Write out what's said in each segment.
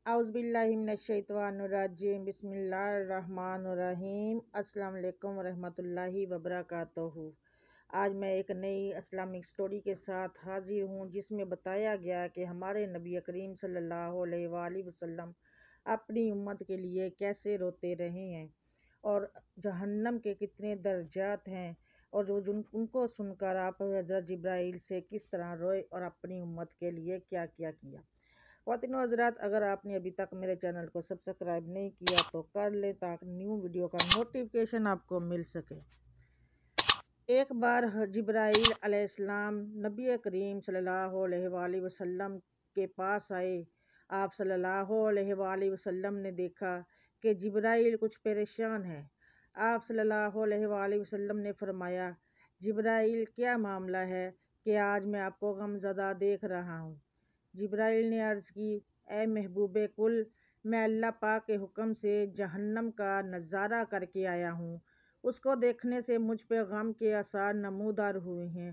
اعوذ باللہ من الشیطان الرجیم بسم اللہ الرحمن الرحیم۔ السلام علیکم ورحمۃ اللہ وبرکاتہ۔ آج میں ایک نئی اسلامک سٹوری کے ساتھ حاضر ہوں جس میں بتایا گیا کہ ہمارے نبی کریم صلی اللہ علیہ وآلہ وسلم اپنی امت کے لیے کیسے روتے رہے ہیں اور جہنم کے کتنے درجات ہیں، اور ان کو سن کر آپ حضرت جبرائیل سے کس طرح روئے اور اپنی امت کے لیے کیا کیا کیا۔ خواتین و حضرات، اگر آپ نے ابھی تک میرے چینل کو سبسکرائب نہیں کیا تو کر لیں تاکہ نیو ویڈیو کا نوٹیفیکیشن آپ کو مل سکے۔ ایک بار جبرائیل علیہ السلام نبی کریم صلی اللہ علیہ وآلہ وسلم کے پاس آئے۔ آپ صلی اللہ علیہ وآلہ وسلم نے دیکھا کہ جبرائیل کچھ پریشان ہے۔ آپ صلی اللہ علیہ وآلہ وسلم نے فرمایا، جبرائیل کیا معاملہ ہے کہ آج میں آپ کو غم زدہ دیکھ رہا ہوں؟ جبرائیل نے عرض کی، اے محبوب کل، میں اللہ پاک کے حکم سے جہنم کا نظارہ کر کے آیا ہوں۔ اس کو دیکھنے سے مجھ پہ غم کے آثار نمودار ہوئے ہیں۔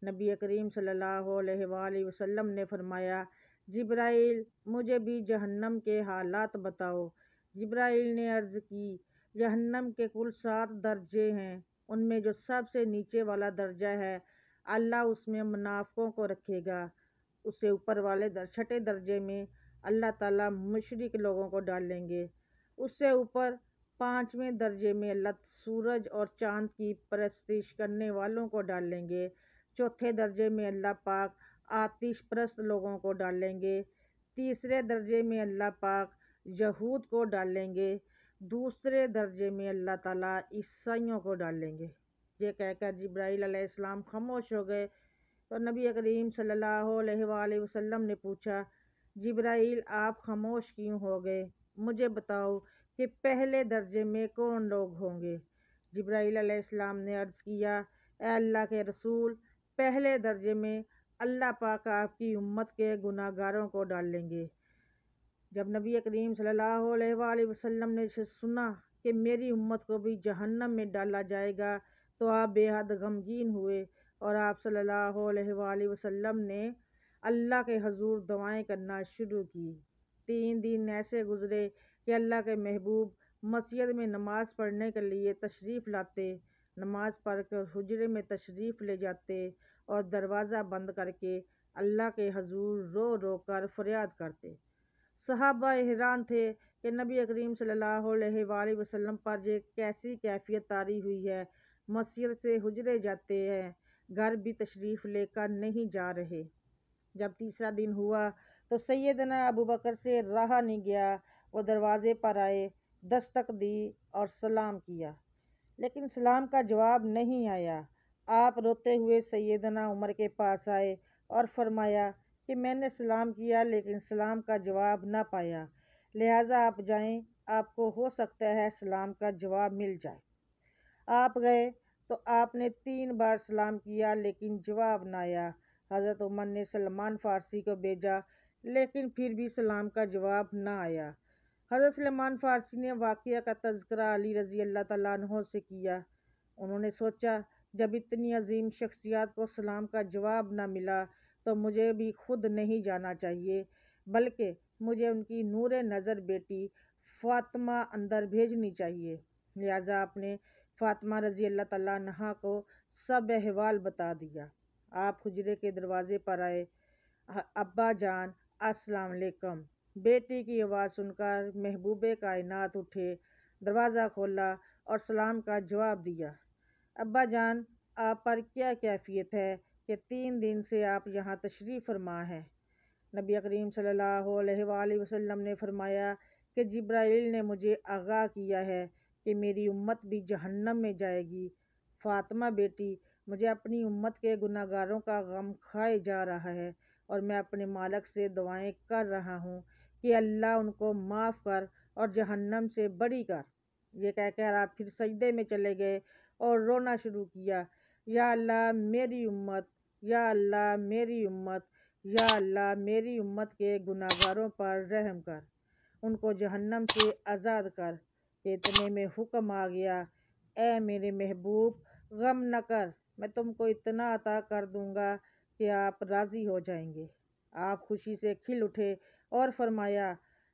نبی کریم صلی اللہ علیہ وآلہ وسلم نے فرمایا، جبرائیل مجھے بھی جہنم کے حالات بتاؤ۔ جبرائیل نے عرض کی، جہنم کے کل 7 درجے ہیں، ان میں جو سب سے نیچے والا درجہ ہے، اللہ اس میں منافقوں کو رکھے گا۔ اس سے اوپر والے 6 درجے میں اللہ تعالیٰ مشرک لوگوں کو ڈالیں گے۔ اس سے اوپر 5ویں درجے میں اللہ سورج اور چاند کی پرستش کرنے والوں کو ڈالیں گے۔ 4تھے درجے میں اللہ پاک آتش پرست لوگوں کو ڈالیں گے۔ 3 درجے میں اللہ پاک یہود کو ڈالیں گے۔ 2 درجے میں اللہ تعالیٰ عیسائیوں کو ڈالیں گے۔ یہ کہہ کر جبرائیل علیہ السلام خاموش ہو گئے تو نبی کریم صلی اللہ علیہ وآلہ وسلم نے پوچھا، جبرائیل آپ خاموش کیوں ہو گئے؟ مجھے بتاؤ کہ پہلے درجے میں کون لوگ ہوں گے؟ جبرائیل علیہ السلام نے عرض کیا، اے اللہ کے رسول، پہلے درجے میں اللہ پاک آپ کی امت کے گناہ گاروں کو ڈالیں گے۔ جب نبی کریم صلی اللہ علیہ وآلہ وسلم نے سنا کہ میری امت کو بھی جہنم میں ڈالا جائے گا تو آپ بے حد غمگین ہوئے، اور آپ صلی اللہ علیہ وآلہ وسلم نے اللہ کے حضور دعائیں کرنا شروع کی۔ 3 دن ایسے گزرے کہ اللہ کے محبوب مسجد میں نماز پڑھنے کے لیے تشریف لاتے، نماز پڑھ کر حجرے میں تشریف لے جاتے اور دروازہ بند کر کے اللہ کے حضور رو رو کر فریاد کرتے۔ صحابہ حیران تھے کہ نبی کریم صلی اللہ علیہ وآلہ وسلم پر یہ کیسی کیفیت طاری ہوئی ہے، مسجد سے حجرے جاتے ہیں، گھر بھی تشریف لے کر نہیں جا رہے۔ جب 3 دن ہوا تو سیدنا ابوبکر سے رہا نہیں گیا، وہ دروازے پر آئے، دستک دی اور سلام کیا، لیکن سلام کا جواب نہیں آیا۔ آپ روتے ہوئے سیدنا عمر کے پاس آئے اور فرمایا کہ میں نے سلام کیا لیکن سلام کا جواب نہ پایا، لہٰذا آپ جائیں، آپ کو ہو سکتا ہے سلام کا جواب مل جائے۔ آپ گئے تو آپ نے 3 بار سلام کیا لیکن جواب نہ آیا۔ حضرت عمر نے سلمان فارسی کو بھیجا لیکن پھر بھی سلام کا جواب نہ آیا۔ حضرت سلمان فارسی نے واقعہ کا تذکرہ علی رضی اللہ تعالیٰ عنہ سے کیا۔ انہوں نے سوچا، جب اتنی عظیم شخصیات کو سلام کا جواب نہ ملا تو مجھے بھی خود نہیں جانا چاہیے، بلکہ مجھے ان کی نور نظر بیٹی فاطمہ اندر بھیجنی چاہیے۔ لہٰذا آپ نے فاطمہ رضی اللہ تعالیٰ عنہا کو سب احوال بتا دیا۔ آپ حجرے کے دروازے پر آئے، ابا جان السلام علیکم۔ بیٹی کی آواز سن کر محبوب کائنات اٹھے، دروازہ کھولا اور سلام کا جواب دیا۔ ابا جان، آپ پر کیا کیفیت ہے کہ 3 دن سے آپ یہاں تشریف فرما ہیں؟ نبی کریم صلی اللہ علیہ وآلہ وسلم نے فرمایا کہ جبرائیل نے مجھے آگاہ کیا ہے کہ میری امت بھی جہنم میں جائے گی۔ فاطمہ بیٹی، مجھے اپنی امت کے گناہ گاروں کا غم کھائے جا رہا ہے، اور میں اپنے مالک سے دعائیں کر رہا ہوں کہ اللہ ان کو معاف کر اور جہنم سے بری کر۔ یہ کہہ کر آپ پھر سجدے میں چلے گئے اور رونا شروع کیا، یا اللہ میری امت، یا اللہ میری امت، یا اللہ میری امت کے گناہ گاروں پر رحم کر، ان کو جہنم سے آزاد کر۔ اتنے میں حکم آ گیا، اے میرے محبوب، غم نہ کر، میں تم کو اتنا عطا کر دوں گا کہ آپ راضی ہو جائیں گے۔ آپ خوشی سے کھل اٹھے اور فرمایا،